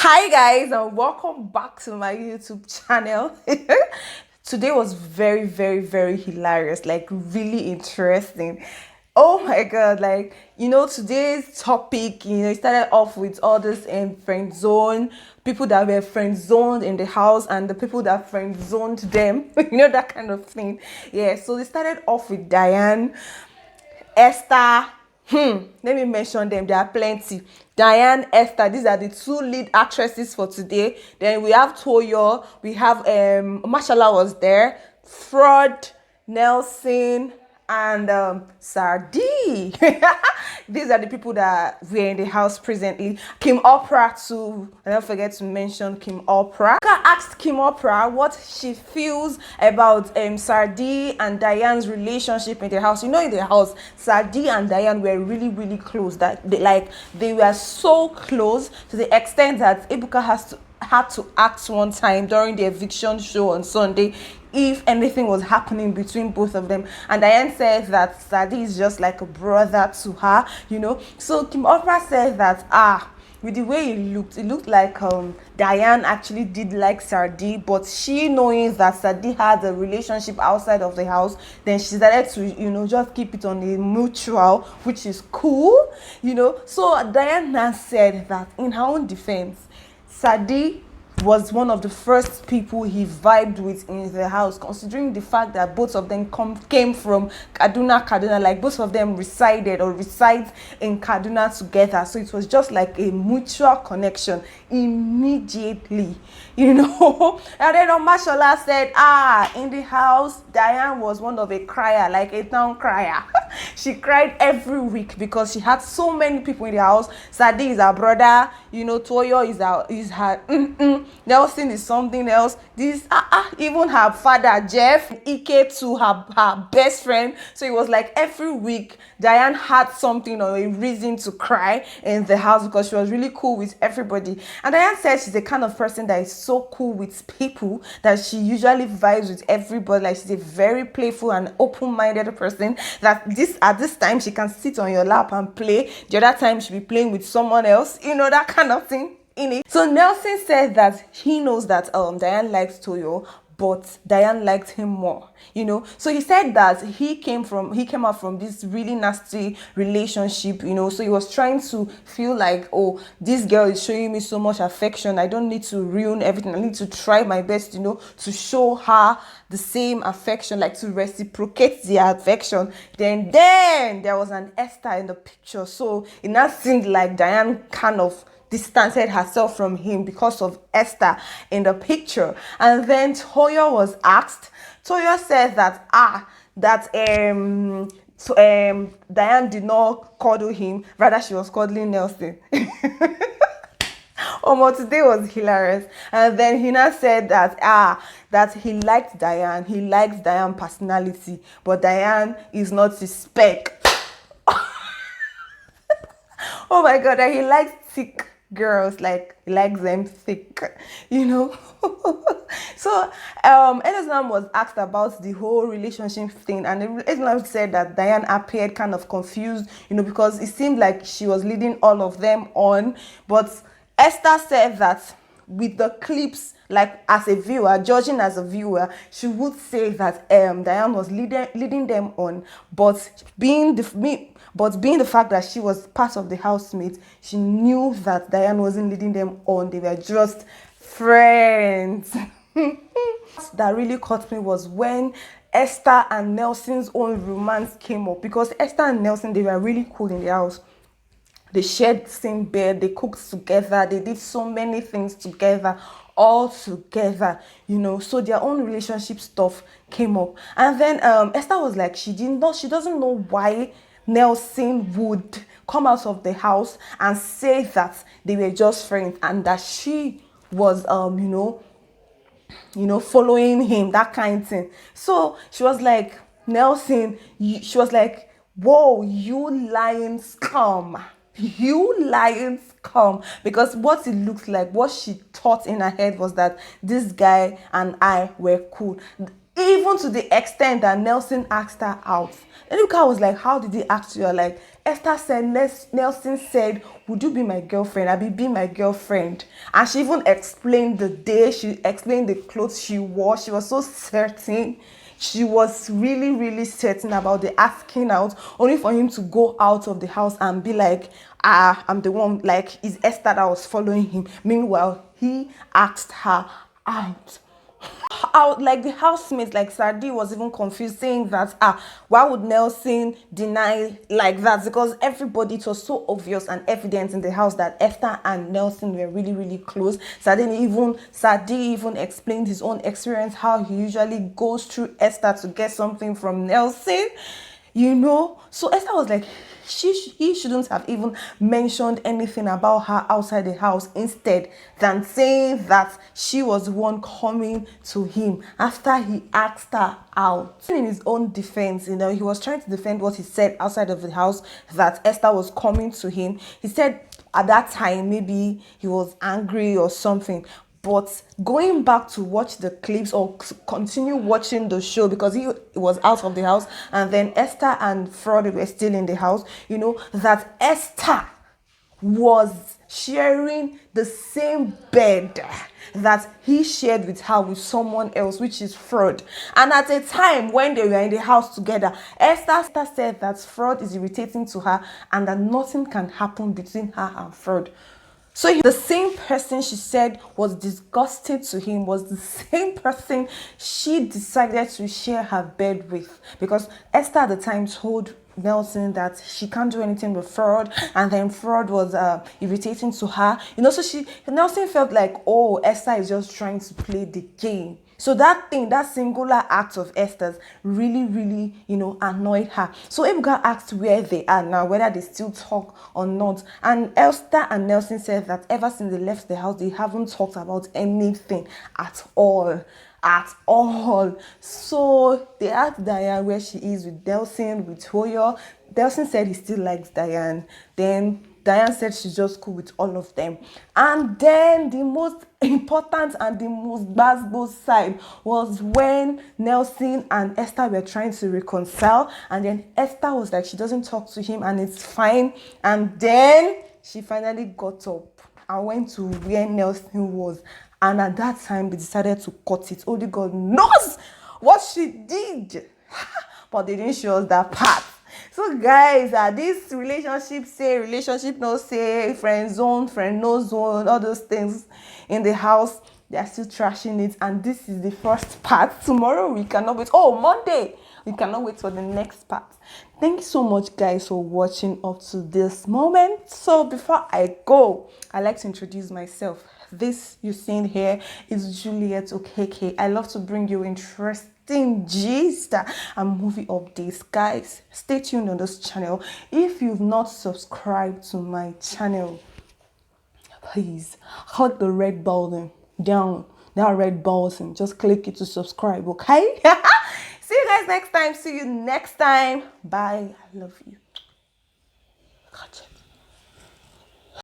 Hi guys, and welcome back to my YouTube channel. Today was very hilarious, like really interesting. Oh my god, like today's topic, it started off with all this friend zone, people that were friend zoned in the house and the people that friend zoned them, that kind of thing. Yeah, so they started off with Diane, Esther. Let me mention them. There are plenty. Diane, Esther. These are the two lead actresses for today. Then we have Toyo. We have Mashallah was there. Fraud, Nelson, and Sardi. These are the people that were in the house presently. Kim Opera too. I don't forget to mention Kim Opera. I asked Kim Opera what she feels about Sardi and Diane's relationship in the house. In the house, Sardi and Diane were really close. That they were so close to the extent that Ebuka had to act one time during the eviction show on Sunday if anything was happening between both of them. And Diane said that Sadi is just like a brother to her, So Kim Opera said that with the way it looked like Diane actually did like Sadi, but she, knowing that Sadi had a relationship outside of the house, then she decided to just keep it on a mutual, which is cool, So Diane now said that in her own defense, Sadi was one of the first people he vibed with in the house, considering the fact that both of them came from Kaduna, like both of them reside in Kaduna together. So it was just like a mutual connection immediately, And then Mashallah said, in the house, Diane was one of a crier, like a town crier. She cried every week because she had so many people in the house. Sadi is her brother, Toyo is her Nelson is something else. This even her father Jeff, Ike to her best friend. So it was like every week Diane had something or a reason to cry in the house because she was really cool with everybody. And Diane said she's the kind of person that is so cool with people that she usually vibes with everybody. Like she's a very playful and open-minded person that at this time she can sit on your lap and play. The other time she'll be playing with someone else, that kind of thing. So Nelson said that he knows that Diane likes Toyo, but Diane liked him more, So he said that he came out from this really nasty relationship, So he was trying to feel like, oh, this girl is showing me so much affection. I don't need to ruin everything. I need to try my best, to show her the same affection, like to reciprocate the affection. Then there was an Esther in the picture. So it now seemed like Diane kind of distanced herself from him because of Esther in the picture. And then Toyo was asked. Toyo said that Diane did not cuddle him, rather she was cuddling Nelson. Today was hilarious. And then he now said that he liked Diane. He likes Diane's personality, but Diane is not his spec. Oh my god, and he likes thick girls, like he likes them thick, So Edison was asked about the whole relationship thing, and Edison said that Diane appeared kind of confused, because it seemed like she was leading all of them on. But Esther said that with the clips, like as a viewer, judging as a viewer, she would say that Diane was leading them on, but being the fact that she was part of the housemate, she knew that Diane wasn't leading them on. They were just friends. That really caught me was when Esther and Nelson's own romance came up, because Esther and Nelson, they were really cool in the house. They shared the same bed, they cooked together, they did so many things together, all together, So their own relationship stuff came up. And then Esther was like, she doesn't know why Nelson would come out of the house and say that they were just friends and that she was following him, that kind of thing. So she was like, Nelson, she was like, whoa, you lying scum. Because what it looked like, what she thought in her head was that this guy and I were cool, even to the extent that Nelson asked her out. And Luca was like, how did he ask you? Like, Nelson said, would you be my girlfriend? I be my girlfriend. And she even explained the day, she explained the clothes she wore. She was so certain. She was really, really certain about the asking out, only for him to go out of the house and be like, I'm the one, like, it's Esther that was following him. Meanwhile, he asked her out. Out, like the housemates, like Sadi was even confused, saying that why would Nelson deny like that? Because everybody, it was so obvious and evident in the house that Esther and Nelson were really, really close. Sadi even explained his own experience, how he usually goes through Esther to get something from Nelson, so Esther was like, he shouldn't have even mentioned anything about her outside the house, instead than saying that she was the one coming to him after he asked her out. In his own defense, he was trying to defend what he said outside of the house, that Esther was coming to him. He said at that time maybe he was angry or something. But going back to watch the clips or continue watching the show, because he was out of the house and then Esther and Fraud were still in the house, that Esther was sharing the same bed that he shared with her with someone else, which is Fraud. And at a time when they were in the house together, Esther said that Fraud is irritating to her and that nothing can happen between her and Fraud. So the same person she said was disgusting to him was the same person she decided to share her bed with, because Esther at the time told Nelson that she can't do anything with Fraud, and then Fraud was irritating to her. So Nelson felt like, oh, Esther is just trying to play the game. So that singular act of Esther's really, really, annoyed her. So Ebuka asked where they are now, whether they still talk or not. And Esther and Nelson said that ever since they left the house, they haven't talked about anything at all. So they asked Diane where she is with Nelson, with Hoyo. Nelson said he still likes Diane. Then Diane said she's just cool with all of them. And then the most important and the most basketball side was when Nelson and Esther were trying to reconcile. And then Esther was like, she doesn't talk to him and it's fine. And then she finally got up and went to where Nelson was. And at that time, they decided to cut it. Only God knows what she did. But they didn't show us that part. So guys, this relationship no say, friend zone, friend no zone, all those things in the house, they are still trashing it. And this is the first part. Tomorrow we cannot wait. Oh, Monday, we cannot wait for the next part. Thank you so much, guys, for watching up to this moment. So before I go, I like to introduce myself. This you seen here is Juliet Okeke. I love to bring you interesting gist and movie updates. Guys, stay tuned on this channel. If you've not subscribed to my channel, please hit the red button down, that red button. Just click it to subscribe, okay? See you guys next time. See you next time. Bye. I love you. Gotcha.